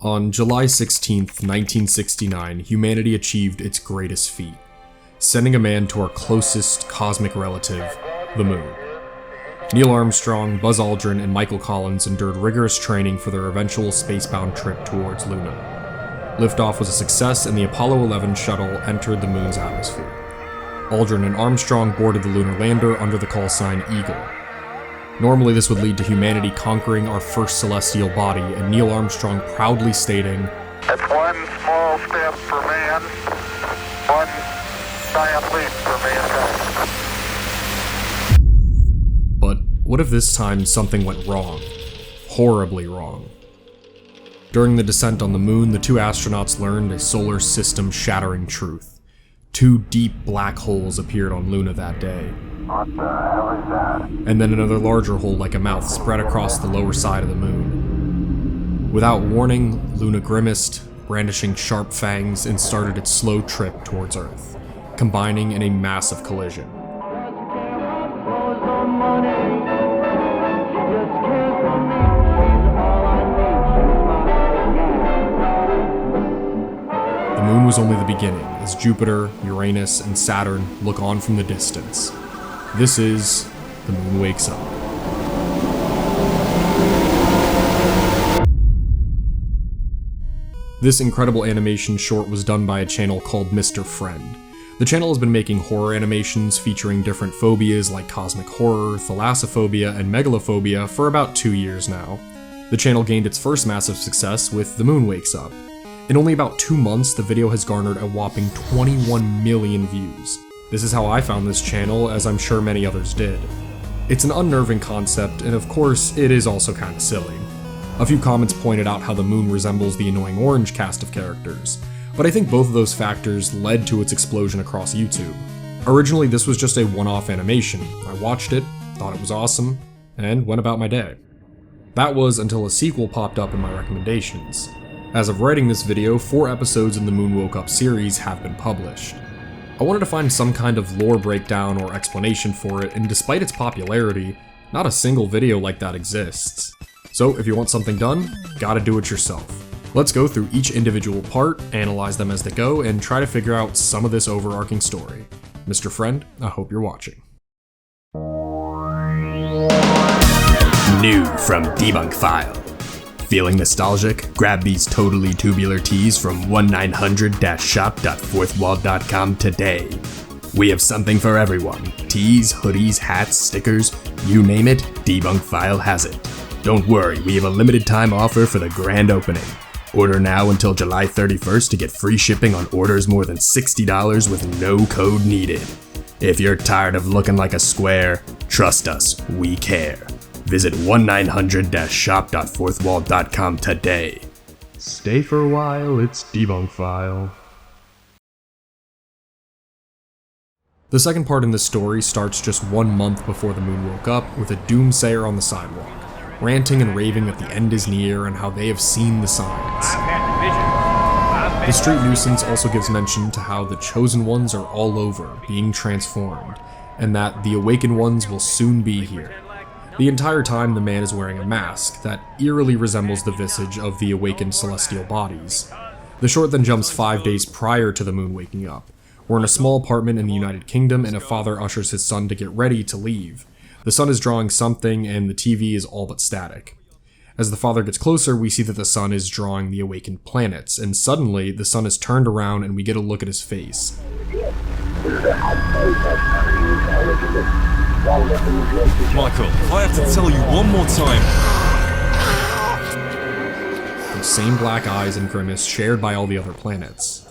On July 16th, 1969, humanity achieved its greatest feat, sending a man to our closest cosmic relative, the moon. Neil Armstrong, Buzz Aldrin, and Michael Collins endured rigorous training for their eventual spacebound trip towards Luna. Liftoff was a success, and the Apollo 11 shuttle entered the moon's atmosphere. Aldrin and Armstrong boarded the lunar lander under the call sign Eagle. Normally this would lead to humanity conquering our first celestial body, and Neil Armstrong proudly stating, "It's one small step for man, one giant leap for mankind." But what if this time something went wrong? Horribly wrong. During the descent on the moon, the two astronauts learned a solar system shattering truth. Two deep black holes appeared on Luna that day. What the hell is that? And then another larger hole like a mouth spread across the lower side of the moon. Without warning, Luna grimaced, brandishing sharp fangs, and started its slow trip towards Earth, combining in a massive collision. The moon was only the beginning, as Jupiter, Uranus, and Saturn look on from the distance. This is The Moon Wakes Up. This incredible animation short was done by a channel called Mr. Friend. The channel has been making horror animations featuring different phobias like cosmic horror, thalassophobia, and megalophobia for about 2 years now. The channel gained its first massive success with The Moon Wakes Up. In only about 2 months, the video has garnered a whopping 21 million views. This is how I found this channel, as I'm sure many others did. It's an unnerving concept, and of course, it is also kinda silly. A few comments pointed out how the moon resembles the annoying Orange cast of characters, but I think both of those factors led to its explosion across YouTube. Originally, this was just a one-off animation. I watched it, thought it was awesome, and went about my day. That was until a sequel popped up in my recommendations. As of writing this video, 4 episodes in the Moon Woke Up series have been published. I wanted to find some kind of lore breakdown or explanation for it, and despite its popularity, not a single video like that exists. So if you want something done, gotta do it yourself. Let's go through each individual part, analyze them as they go, and try to figure out some of this overarching story. Mr. Friend, I hope you're watching. New from Debunk File. Feeling nostalgic? Grab these totally tubular tees from 1900-shop.fourthwall.com today. We have something for everyone. Tees, hoodies, hats, stickers, you name it, Debunk File has it. Don't worry, we have a limited time offer for the grand opening. Order now until July 31st to get free shipping on orders more than $60 with no code needed. If you're tired of looking like a square, trust us, we care. Visit 1900-shop.fourthwall.com today. Stay for a while, it's Debunk File. The second part in this story starts just 1 month before the moon woke up, with a doomsayer on the sidewalk, ranting and raving that the end is near and how they have seen the signs. The street nuisance also gives mention to how the chosen ones are all over, being transformed, and that the awakened ones will soon be here. The entire time, the man is wearing a mask that eerily resembles the visage of the awakened celestial bodies. The short then jumps 5 days prior to the moon waking up. We're in a small apartment in the United Kingdom, and a father ushers his son to get ready to leave. The son is drawing something, and the TV is all but static. As the father gets closer, we see that the son is drawing the awakened planets, and suddenly, the son is turned around and we get a look at his face. Michael, I have to tell you one more time. The same black eyes and grimace shared by all the other planets.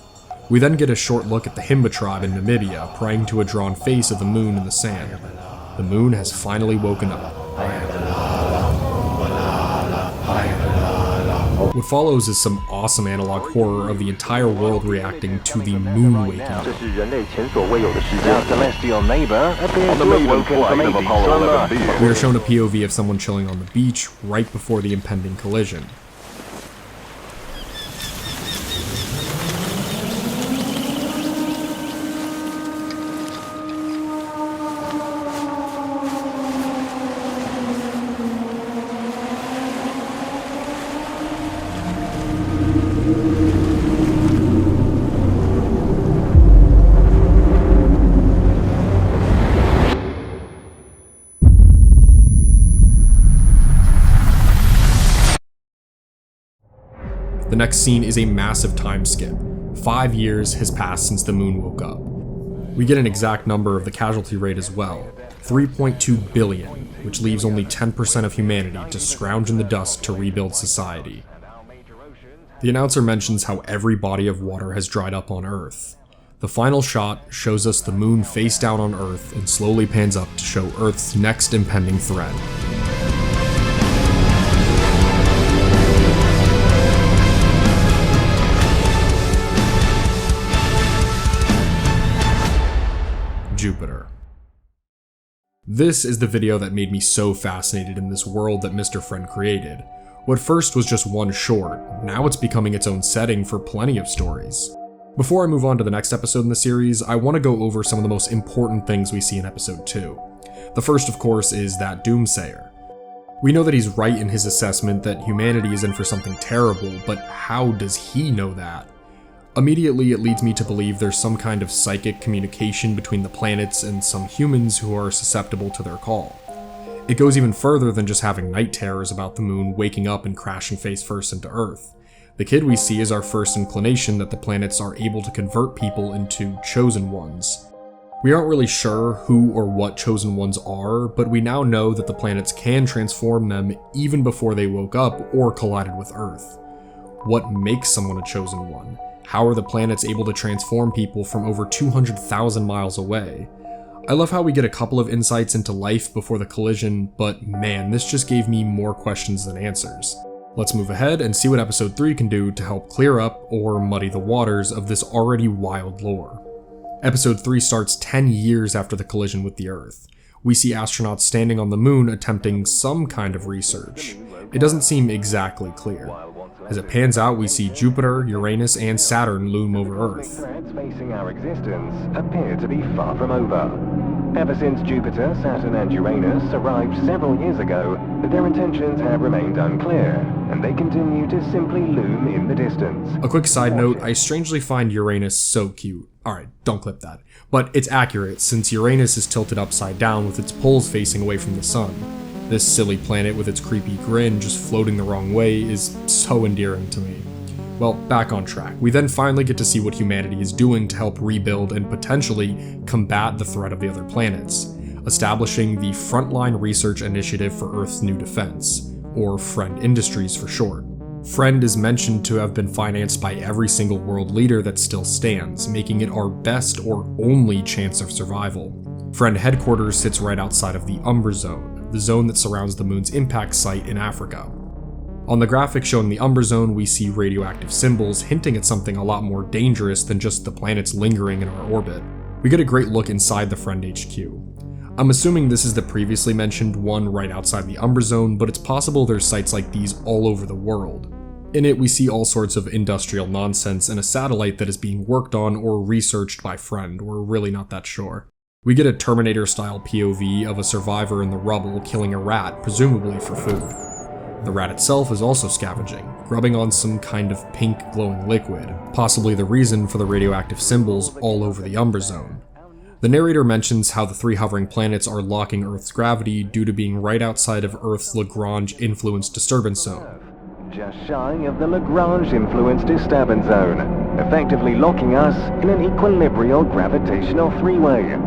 We then get a short look at the Himba tribe in Namibia, praying to a drawn face of the moon in the sand. The moon has finally woken up. What follows is some awesome analog horror of the entire world reacting to the moon waking up. Our celestial neighbor appears to have woken from a deep slumber. We are shown a POV of someone chilling on the beach right before the impending collision. next scene is a massive time skip. 5 years has passed since the moon woke up. We get an exact number of the casualty rate as well, 3.2 billion, which leaves only 10% of humanity to scrounge in the dust to rebuild society. The announcer mentions how every body of water has dried up on Earth. The final shot shows us the moon face down on Earth and slowly pans up to show Earth's next impending threat. Jupiter. This is the video that made me so fascinated in this world that Mr. Friend created. What first was just one short, now it's becoming its own setting for plenty of stories. Before I move on to the next episode in the series, I want to go over some of the most important things we see in episode 2. The first, of course, is that Doomsayer. We know that he's right in his assessment that humanity is in for something terrible, but how does he know that? Immediately, it leads me to believe there's some kind of psychic communication between the planets and some humans who are susceptible to their call. It goes even further than just having night terrors about the moon waking up and crashing face first into Earth. The kid we see is our first inclination that the planets are able to convert people into chosen ones. We aren't really sure who or what chosen ones are, but we now know that the planets can transform them even before they woke up or collided with Earth. What makes someone a chosen one? How are the planets able to transform people from over 200,000 miles away? I love how we get a couple of insights into life before the collision, but man, this just gave me more questions than answers. Let's move ahead and see what episode 3 can do to help clear up or muddy the waters of this already wild lore. Episode 3 starts 10 years after the collision with the Earth. We see astronauts standing on the moon attempting some kind of research. It doesn't seem exactly clear. As it pans out, we see Jupiter, Uranus, and Saturn loom over Earth. Threats facing our existence appear to be far from over. Ever since Jupiter, Saturn, and Uranus arrived several years ago, their intentions have remained unclear, and they continue to simply loom in the distance. A quick side note, I strangely find Uranus so cute. Alright, don't clip that. But it's accurate, since Uranus is tilted upside down with its poles facing away from the sun. This silly planet with its creepy grin just floating the wrong way is so endearing to me. Well, back on track. We then finally get to see what humanity is doing to help rebuild and potentially combat the threat of the other planets, establishing the Frontline Research Initiative for Earth's New Defense, or FRIEND Industries for short. FRIEND is mentioned to have been financed by every single world leader that still stands, making it our best or only chance of survival. FRIEND headquarters sits right outside of the Umbra Zone, the zone that surrounds the moon's impact site in Africa. On the graphic showing the Umbra Zone, we see radioactive symbols hinting at something a lot more dangerous than just the planets lingering in our orbit. We get a great look inside the FRIEND HQ. I'm assuming this is the previously mentioned one right outside the Umbra Zone, but it's possible there's sites like these all over the world. In it, we see all sorts of industrial nonsense and a satellite that is being worked on or researched by FRIEND, we're really not that sure. We get a Terminator-style POV of a survivor in the rubble killing a rat, presumably for food. The rat itself is also scavenging, grubbing on some kind of pink glowing liquid, possibly the reason for the radioactive symbols all over the Umbra Zone. The narrator mentions how the 3 hovering planets are locking Earth's gravity due to being right outside of Earth's Lagrange Influence Disturbance Zone. Just shy of the Lagrange Influence Disturbance Zone, effectively locking us in an equilibrial gravitational three-way.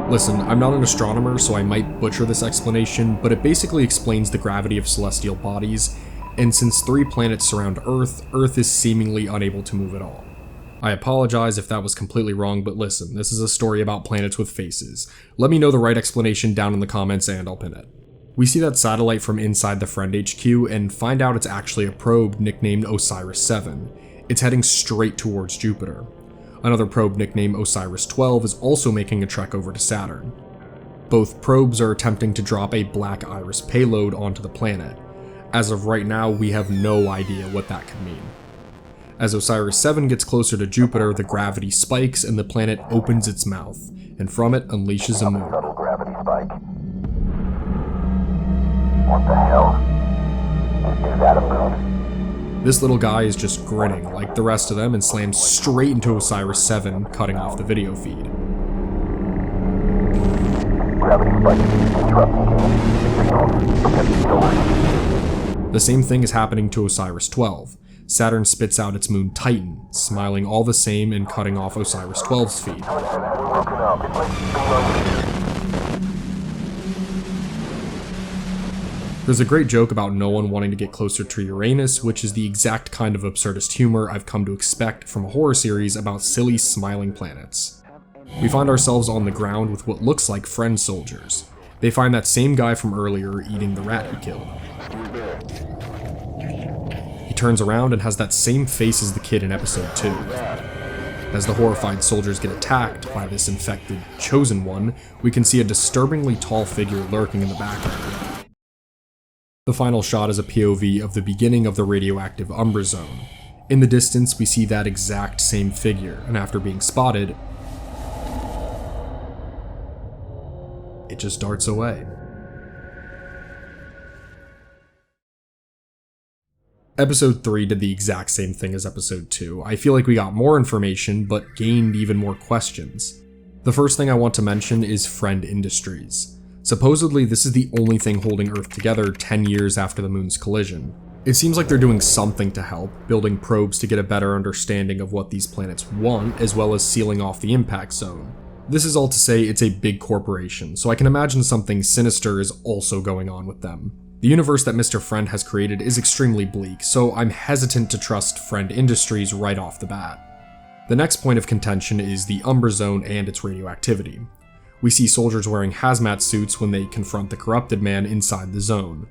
Listen, I'm not an astronomer, so I might butcher this explanation, but it basically explains the gravity of celestial bodies, and since 3 planets surround Earth, Earth is seemingly unable to move at all. I apologize if that was completely wrong, but listen, this is a story about planets with faces. Let me know the right explanation down in the comments and I'll pin it. We see that satellite from inside the FRIEND HQ and find out it's actually a probe nicknamed Osiris-7. It's heading straight towards Jupiter. Another probe nicknamed Osiris-12 is also making a trek over to Saturn. Both probes are attempting to drop a Black Iris payload onto the planet. As of right now, we have no idea what that could mean. As Osiris-7 gets closer to Jupiter, the gravity spikes and the planet opens its mouth, and from it unleashes a moon. Subtle gravity spike. What the hell? Is that a moon? This little guy is just grinning like the rest of them and slams straight into Osiris-7, cutting off the video feed. Gravity spike is disrupting signals. The same thing is happening to Osiris-12. Saturn spits out its moon Titan, smiling all the same and cutting off Osiris 12's feed. There's a great joke about no one wanting to get closer to Uranus, which is the exact kind of absurdist humor I've come to expect from a horror series about silly smiling planets. We find ourselves on the ground with what looks like friend soldiers. They find that same guy from earlier eating the rat he killed. He turns around and has that same face as the kid in episode 2. As the horrified soldiers get attacked by this infected Chosen One, we can see a disturbingly tall figure lurking in the background. The final shot is a POV of the beginning of the radioactive Umbra Zone. In the distance, we see that exact same figure, and after being spotted, it just darts away. Episode 3 did the exact same thing as Episode 2. I feel like we got more information, but gained even more questions. The first thing I want to mention is Friend Industries. Supposedly, this is the only thing holding Earth together 10 years after the moon's collision. It seems like they're doing something to help, building probes to get a better understanding of what these planets want, as well as sealing off the impact zone. This is all to say it's a big corporation, so I can imagine something sinister is also going on with them. The universe that Mr. Friend has created is extremely bleak, so I'm hesitant to trust Friend Industries right off the bat. The next point of contention is the Umbra Zone and its radioactivity. We see soldiers wearing hazmat suits when they confront the corrupted man inside the zone.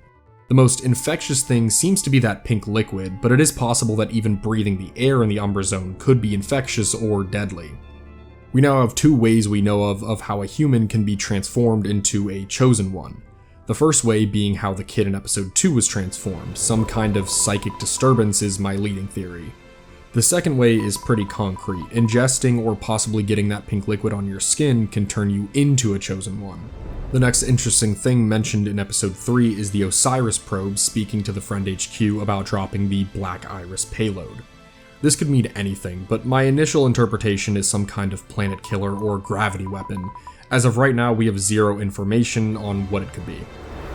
The most infectious thing seems to be that pink liquid, but it is possible that even breathing the air in the Umbra Zone could be infectious or deadly. We now have 2 ways we know of how a human can be transformed into a Chosen One. The first way being how the kid in episode 2 was transformed. Some kind of psychic disturbance is my leading theory. The second way is pretty concrete. Ingesting or possibly getting that pink liquid on your skin can turn you into a Chosen One. The next interesting thing mentioned in episode 3 is the Osiris probe speaking to the Friend HQ about dropping the Black Iris payload. This could mean anything, but my initial interpretation is some kind of planet killer or gravity weapon. As of right now, we have zero information on what it could be.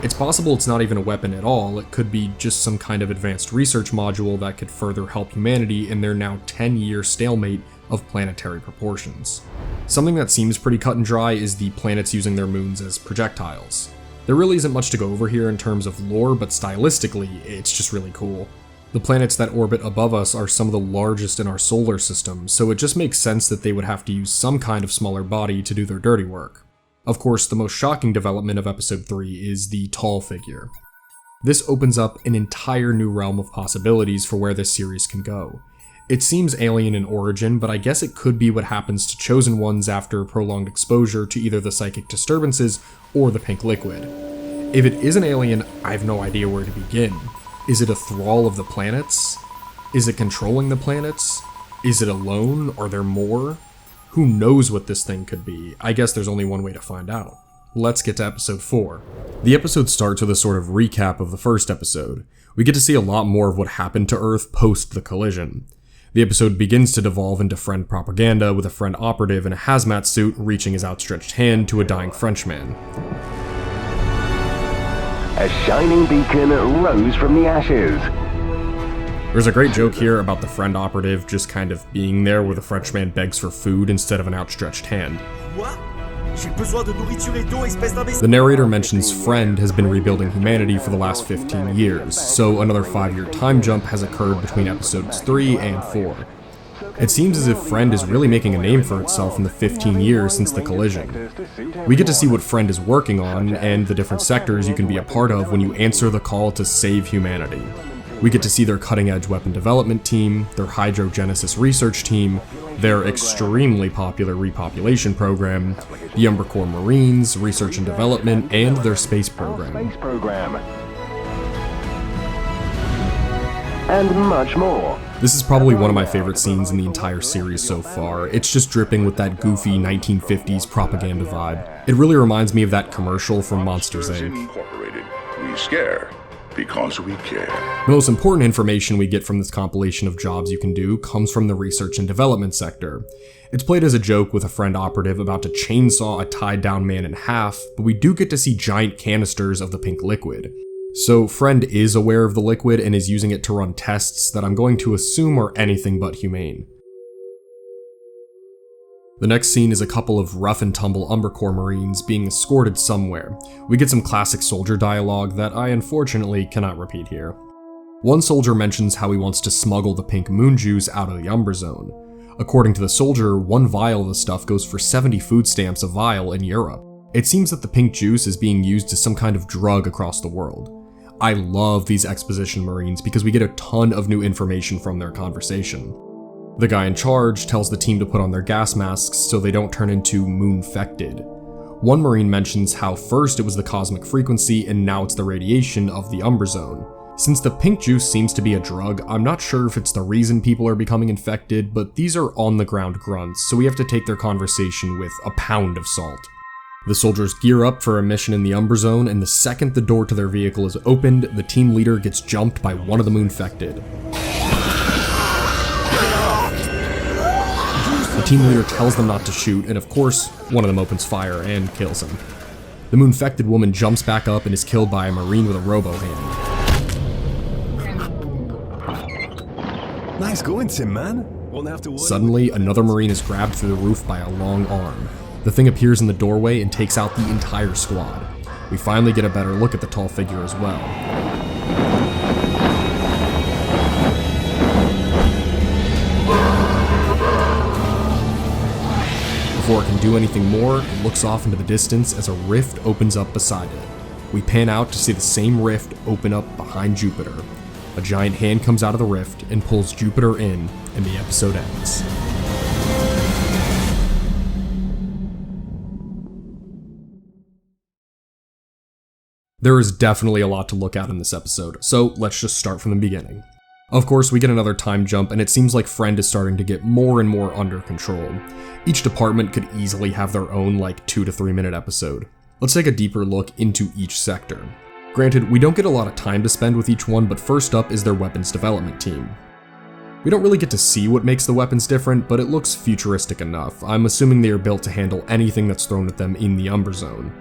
It's possible it's not even a weapon at all, it could be just some kind of advanced research module that could further help humanity in their now 10-year stalemate of planetary proportions. Something that seems pretty cut and dry is the planets using their moons as projectiles. There really isn't much to go over here in terms of lore, but stylistically, it's just really cool. The planets that orbit above us are some of the largest in our solar system, so it just makes sense that they would have to use some kind of smaller body to do their dirty work. Of course, the most shocking development of episode 3 is the tall figure. This opens up an entire new realm of possibilities for where this series can go. It seems alien in origin, but I guess it could be what happens to Chosen Ones after prolonged exposure to either the psychic disturbances or the pink liquid. If it is an alien, I have no idea where to begin. Is it a thrall of the planets? Is it controlling the planets? Is it alone? Are there more? Who knows what this thing could be? I guess there's only one way to find out. Let's get to episode 4. The episode starts with a sort of recap of the first episode. We get to see a lot more of what happened to Earth post the collision. The episode begins to devolve into friend propaganda with a friend operative in a hazmat suit reaching his outstretched hand to a dying Frenchman. A shining beacon rose from the ashes. There's a great joke here about the friend operative just kind of being there where the Frenchman begs for food instead of an outstretched hand. The narrator mentions Friend has been rebuilding humanity for the last 15 years, so another 5-year time jump has occurred between episodes 3 and 4. It seems as if Friend is really making a name for itself in the 15 years since the collision. We get to see what Friend is working on and the different sectors you can be a part of when you answer the call to save humanity. We get to see their cutting-edge weapon development team, their hydrogenesis research team, their extremely popular repopulation program, the Umbra Corps Marines, research and development, and their space program. And much more. This is probably one of my favorite scenes in the entire series so far. It's just dripping with that goofy 1950s propaganda vibe. It really reminds me of that commercial from Monsters, Inc. Incorporated. We scare because we care. The most important information we get from this compilation of jobs you can do comes from the research and development sector. It's played as a joke with a friend operative about to chainsaw a tied down man in half, but we do get to see giant canisters of the pink liquid. So Friend is aware of the liquid and is using it to run tests that I'm going to assume are anything but humane. The next scene is a couple of rough and tumble Umbercorps Marines being escorted somewhere. We get some classic soldier dialogue that I unfortunately cannot repeat here. One soldier mentions how he wants to smuggle the pink moon juice out of the Umber Zone. According to the soldier, one vial of the stuff goes for 70 food stamps a vial in Europe. It seems that the pink juice is being used as some kind of drug across the world. I love these exposition Marines because we get a ton of new information from their conversation. The guy in charge tells the team to put on their gas masks so they don't turn into moon-fected. One Marine mentions how first it was the cosmic frequency and now it's the radiation of the Umber Zone. Since the pink juice seems to be a drug, I'm not sure if it's the reason people are becoming infected, but these are on-the-ground grunts, so we have to take their conversation with a pound of salt. The soldiers gear up for a mission in the Umber Zone, and the second the door to their vehicle is opened, the team leader gets jumped by one of the moon-fected. The team leader tells them not to shoot, and of course, one of them opens fire and kills him. The moon-fected woman jumps back up and is killed by a Marine with a robo-hand. Nice going, Tim, man. Won't have to worry. Suddenly, another Marine is grabbed through the roof by a long arm. The thing appears in the doorway and takes out the entire squad. We finally get a better look at the tall figure as well. Before it can do anything more, it looks off into the distance as a rift opens up beside it. We pan out to see the same rift open up behind Jupiter. A giant hand comes out of the rift and pulls Jupiter in, and the episode ends. There is definitely a lot to look at in this episode, so let's just start from the beginning. Of course, we get another time jump, and it seems like Friend is starting to get more and more under control. Each department could easily have their own 2 to 3 minute episode. Let's take a deeper look into each sector. Granted, we don't get a lot of time to spend with each one, but first up is their weapons development team. We don't really get to see what makes the weapons different, but it looks futuristic enough. I'm assuming they are built to handle anything that's thrown at them in the Umber Zone.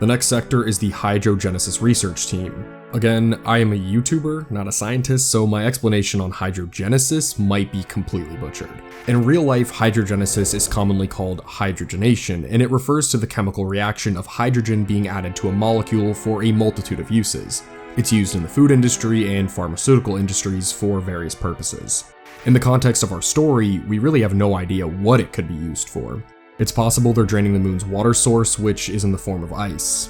The next sector is the Hydrogenesis research team. Again, I am a YouTuber, not a scientist, so my explanation on hydrogenesis might be completely butchered. In real life, hydrogenesis is commonly called hydrogenation, and it refers to the chemical reaction of hydrogen being added to a molecule for a multitude of uses. It's used in the food industry and pharmaceutical industries for various purposes. In the context of our story, we really have no idea what it could be used for. It's possible they're draining the moon's water source, which is in the form of ice.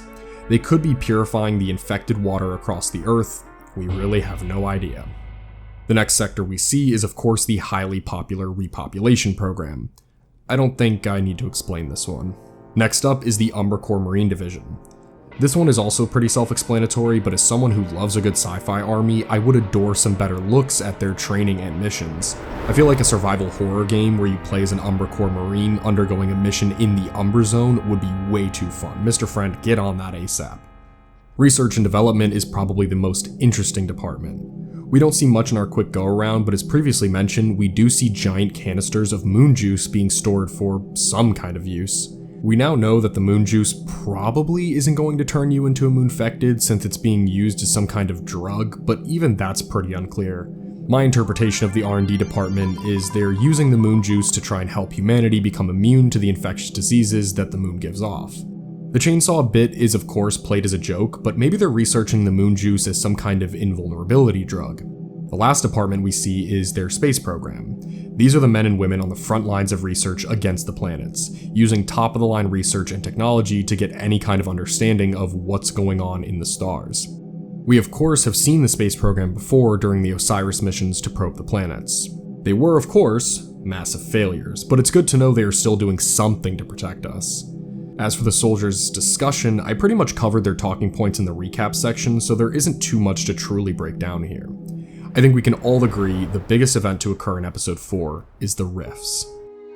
They could be purifying the infected water across the Earth. We really have no idea. The next sector we see is of course the highly popular repopulation program. I don't think I need to explain this one. Next up is the Umbercorps Marine Division. This one is also pretty self-explanatory, but as someone who loves a good sci-fi army, I would adore some better looks at their training and missions. I feel like a survival horror game where you play as an Umbercorps Marine undergoing a mission in the Umber Zone would be way too fun. Mr. Friend, get on that ASAP. Research and development is probably the most interesting department. We don't see much in our quick go-around, but as previously mentioned, we do see giant canisters of moon juice being stored for some kind of use. We now know that the moon juice probably isn't going to turn you into a moon-fected since it's being used as some kind of drug, but even that's pretty unclear. My interpretation of the R&D department is they're using the moon juice to try and help humanity become immune to the infectious diseases that the moon gives off. The chainsaw bit is of course played as a joke, but maybe they're researching the moon juice as some kind of invulnerability drug. The last department we see is their space program. These are the men and women on the front lines of research against the planets, using top-of-the-line research and technology to get any kind of understanding of what's going on in the stars. We of course have seen the space program before during the Osiris missions to probe the planets. They were of course massive failures, but it's good to know they are still doing something to protect us. As for the soldiers' discussion, I pretty much covered their talking points in the recap section, so there isn't too much to truly break down here. I think we can all agree the biggest event to occur in episode 4 is the rifts.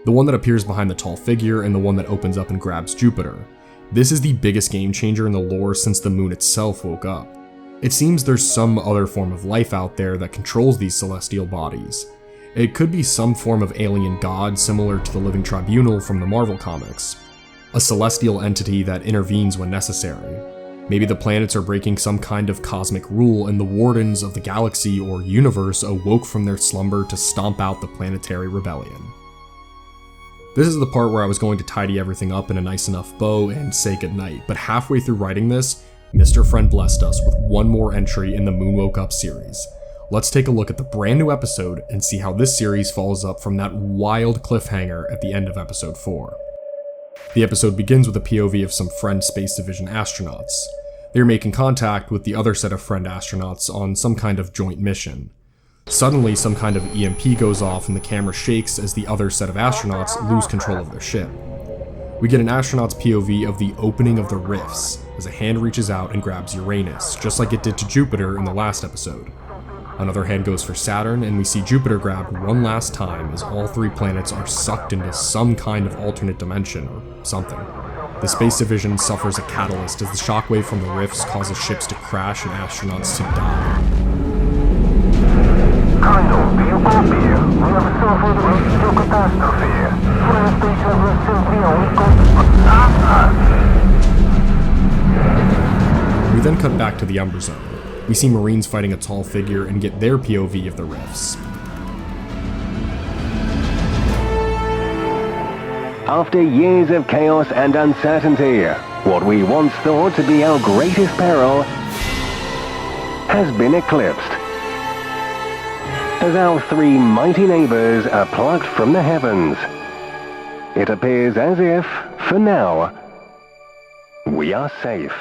The one that appears behind the tall figure and the one that opens up and grabs Jupiter. This is the biggest game changer in the lore since the moon itself woke up. It seems there's some other form of life out there that controls these celestial bodies. It could be some form of alien god similar to the Living Tribunal from the Marvel comics. A celestial entity that intervenes when necessary. Maybe the planets are breaking some kind of cosmic rule and the wardens of the galaxy or universe awoke from their slumber to stomp out the planetary rebellion. This is the part where I was going to tidy everything up in a nice enough bow and say goodnight, but halfway through writing this, Mr. Friend blessed us with one more entry in the Moon Woke Up series. Let's take a look at the brand new episode and see how this series follows up from that wild cliffhanger at the end of episode 4. The episode begins with a POV of some Friend Space Division astronauts. They are making contact with the other set of Friend astronauts on some kind of joint mission. Suddenly, some kind of EMP goes off and the camera shakes as the other set of astronauts lose control of their ship. We get an astronaut's POV of the opening of the rifts, as a hand reaches out and grabs Uranus, just like it did to Jupiter in the last episode. Another hand goes for Saturn, and we see Jupiter grab one last time as all 3 planets are sucked into some kind of alternate dimension or something. The Space Division suffers a catalyst as the shockwave from the rifts causes ships to crash and astronauts to die. Kyle, be above here. We have suffered a major catastrophe. Friend station will simply We then cut back to the Umber Zone. We see Marines fighting a tall figure and get their POV of the rifts. After years of chaos and uncertainty, what we once thought to be our greatest peril has been eclipsed. As our 3 mighty neighbors are plucked from the heavens, it appears as if, for now, we are safe.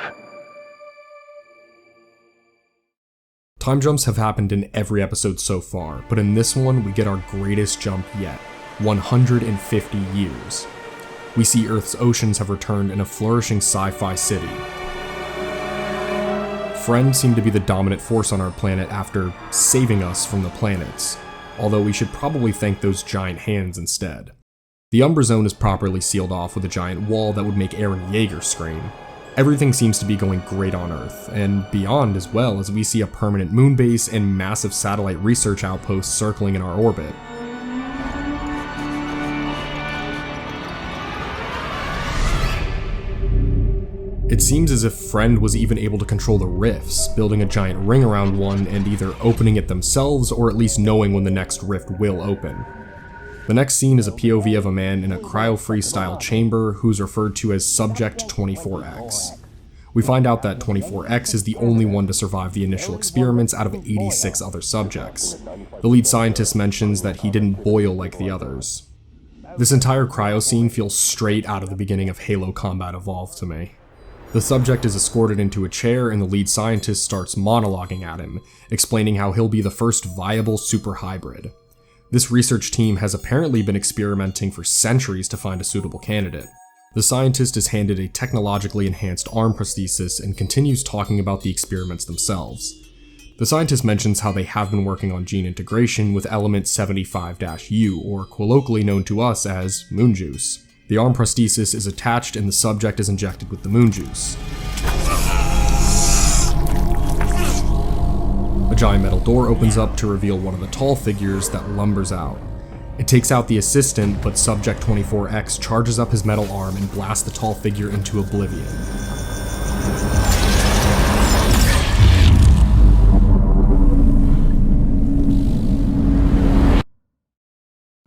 Time jumps have happened in every episode so far, but in this one we get our greatest jump yet, 150 years. We see Earth's oceans have returned in a flourishing sci-fi city. Friends seem to be the dominant force on our planet after saving us from the planets, although we should probably thank those giant hands instead. The Umber Zone is properly sealed off with a giant wall that would make Aaron Yeager scream. Everything seems to be going great on Earth, and beyond as well, as we see a permanent moon base and massive satellite research outposts circling in our orbit. It seems as if Friend was even able to control the rifts, building a giant ring around one and either opening it themselves or at least knowing when the next rift will open. The next scene is a POV of a man in a cryo-free style chamber who's referred to as Subject 24X. We find out that 24X is the only one to survive the initial experiments out of 86 other subjects. The lead scientist mentions that he didn't boil like the others. This entire cryo scene feels straight out of the beginning of Halo Combat Evolved to me. The subject is escorted into a chair and the lead scientist starts monologuing at him, explaining how he'll be the first viable super hybrid. This research team has apparently been experimenting for centuries to find a suitable candidate. The scientist is handed a technologically enhanced arm prosthesis and continues talking about the experiments themselves. The scientist mentions how they have been working on gene integration with element 75-U, or colloquially known to us as moon juice. The arm prosthesis is attached and the subject is injected with the moon juice. A giant metal door opens up to reveal one of the tall figures that lumbers out. It takes out the assistant, but Subject 24X charges up his metal arm and blasts the tall figure into oblivion.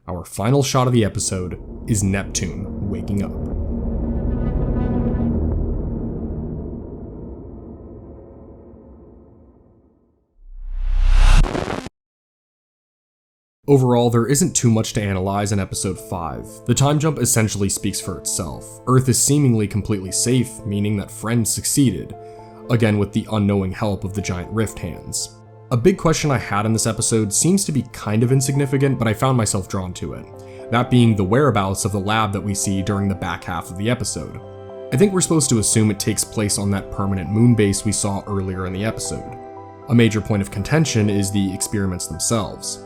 Our final shot of the episode is Neptune waking up. Overall, there isn't too much to analyze in episode 5. The time jump essentially speaks for itself. Earth is seemingly completely safe, meaning that Friend succeeded, again with the unknowing help of the giant rift hands. A big question I had in this episode seems to be kind of insignificant, but I found myself drawn to it. That being the whereabouts of the lab that we see during the back half of the episode. I think we're supposed to assume it takes place on that permanent moon base we saw earlier in the episode. A major point of contention is the experiments themselves.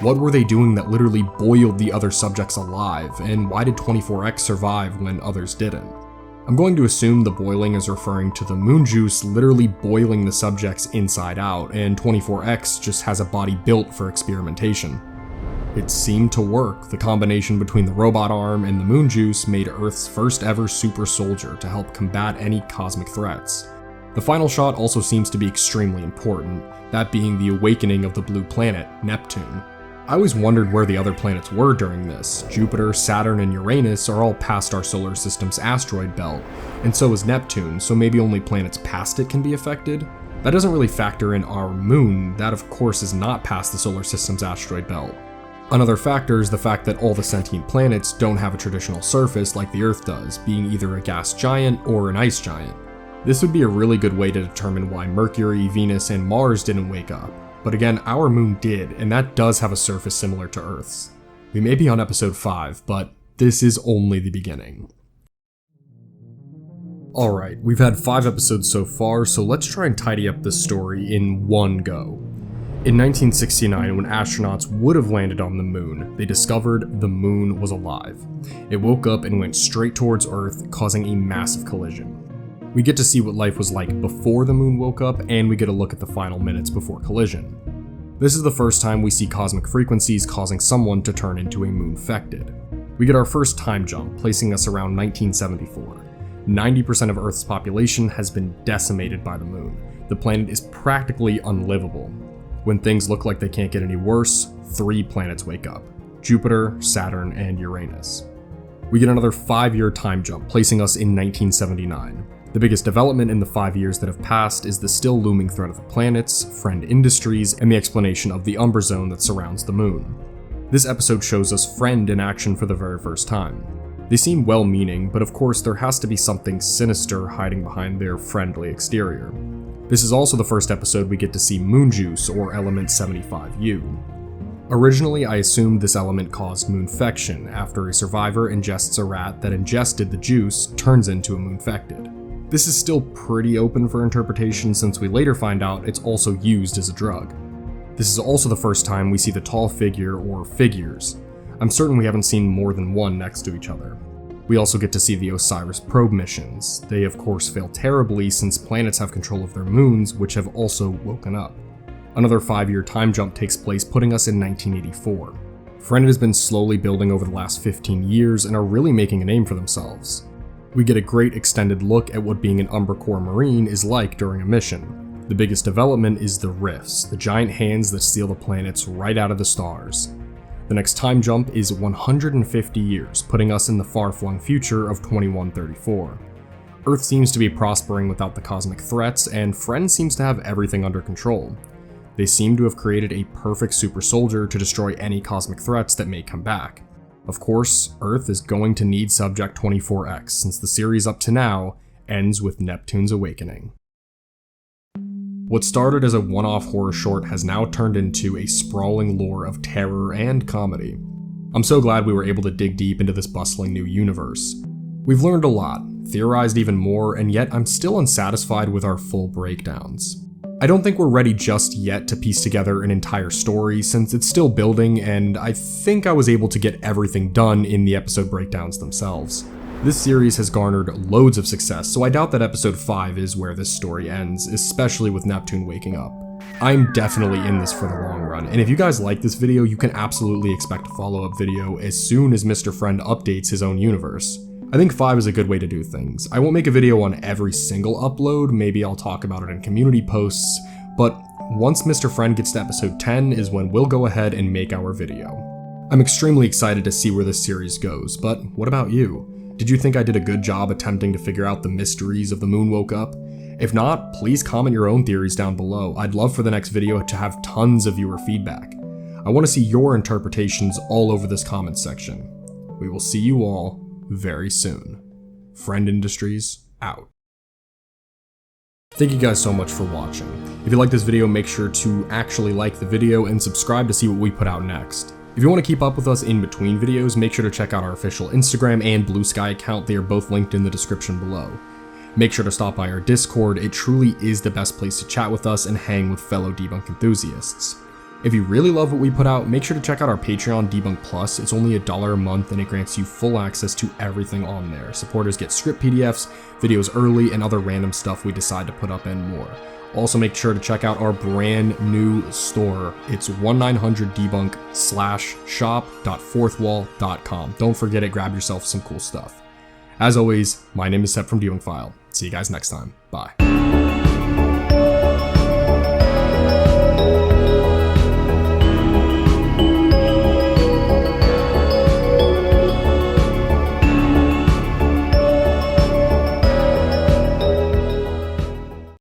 What were they doing that literally boiled the other subjects alive, and why did 24X survive when others didn't? I'm going to assume the boiling is referring to the moon juice literally boiling the subjects inside out, and 24X just has a body built for experimentation. It seemed to work. The combination between the robot arm and the moon juice made Earth's first ever super soldier to help combat any cosmic threats. The final shot also seems to be extremely important, that being the awakening of the blue planet, Neptune. I always wondered where the other planets were during this. Jupiter, Saturn, and Uranus are all past our solar system's asteroid belt, and so is Neptune, so maybe only planets past it can be affected? That doesn't really factor in our moon, that of course is not past the solar system's asteroid belt. Another factor is the fact that all the sentient planets don't have a traditional surface like the Earth does, being either a gas giant or an ice giant. This would be a really good way to determine why Mercury, Venus, and Mars didn't wake up. But again, our moon did, and that does have a surface similar to Earth's. We may be on episode 5, but this is only the beginning. Alright, we've had 5 episodes so far, so let's try and tidy up this story in one go. In 1969, when astronauts would have landed on the moon, they discovered the moon was alive. It woke up and went straight towards Earth, causing a massive collision. We get to see what life was like before the moon woke up, and we get a look at the final minutes before collision. This is the first time we see cosmic frequencies causing someone to turn into a moonfected. We get our first time jump, placing us around 1974. 90% of Earth's population has been decimated by the moon. The planet is practically unlivable. When things look like they can't get any worse, 3 planets wake up: Jupiter, Saturn, and Uranus. We get another 5-year time jump, placing us in 1979. The biggest development in the 5 years that have passed is the still looming threat of the planets, Friend Industries, and the explanation of the Umbra Zone that surrounds the moon. This episode shows us Friend in action for the very first time. They seem well-meaning, but of course there has to be something sinister hiding behind their friendly exterior. This is also the first episode we get to see moon juice, or element 75U. Originally, I assumed this element caused moonfection after a survivor ingests a rat that ingested the juice turns into a moonfected. This is still pretty open for interpretation since we later find out it's also used as a drug. This is also the first time we see the tall figure or figures. I'm certain we haven't seen more than one next to each other. We also get to see the Osiris probe missions. They of course fail terribly since planets have control of their moons, which have also woken up. Another 5-year time jump takes place, putting us in 1984. Friend has been slowly building over the last 15 years and are really making a name for themselves. We get a great extended look at what being an Umbra Corps Marine is like during a mission. The biggest development is the rifts, the giant hands that steal the planets right out of the stars. The next time jump is 150 years, putting us in the far-flung future of 2134. Earth seems to be prospering without the cosmic threats, and Friend seems to have everything under control. They seem to have created a perfect super soldier to destroy any cosmic threats that may come back. Of course, Earth is going to need Subject 24X, since the series up to now ends with Neptune's awakening. What started as a one-off horror short has now turned into a sprawling lore of terror and comedy. I'm so glad we were able to dig deep into this bustling new universe. We've learned a lot, theorized even more, and yet I'm still unsatisfied with our full breakdowns. I don't think we're ready just yet to piece together an entire story since it's still building, and I think I was able to get everything done in the episode breakdowns themselves. This series has garnered loads of success, so I doubt that episode 5 is where this story ends, especially with Neptune waking up. I'm definitely in this for the long run, and if you guys like this video, you can absolutely expect a follow-up video as soon as Mr. Friend updates his own universe. I think 5 is a good way to do things. I won't make a video on every single upload, maybe I'll talk about it in community posts, but once Mr. Friend gets to episode 10 is when we'll go ahead and make our video. I'm extremely excited to see where this series goes, but what about you? Did you think I did a good job attempting to figure out the mysteries of the moon woke up? If not, please comment your own theories down below. I'd love for the next video to have tons of viewer feedback. I want to see your interpretations all over this comment section. We will see you all very soon. Friend Industries, out. Thank you guys so much for watching. If you like this video, make sure to actually like the video and subscribe to see what we put out next. If you want to keep up with us in between videos, make sure to check out our official Instagram and Blue Sky account. They are both linked in the description below. Make sure to stop by our Discord. It truly is the best place to chat with us and hang with fellow debunk enthusiasts. If you really love what we put out, make sure to check out our Patreon Debunk Plus. It's only $1 a month and it grants you full access to everything on there. Supporters get script PDFs, videos early, and other random stuff we decide to put up and more. Also make sure to check out our brand new store. It's 1900debunk/shop.fourthwall.com. Don't forget it, grab yourself some cool stuff. As always, my name is Seb from Debunk File. See you guys next time. Bye.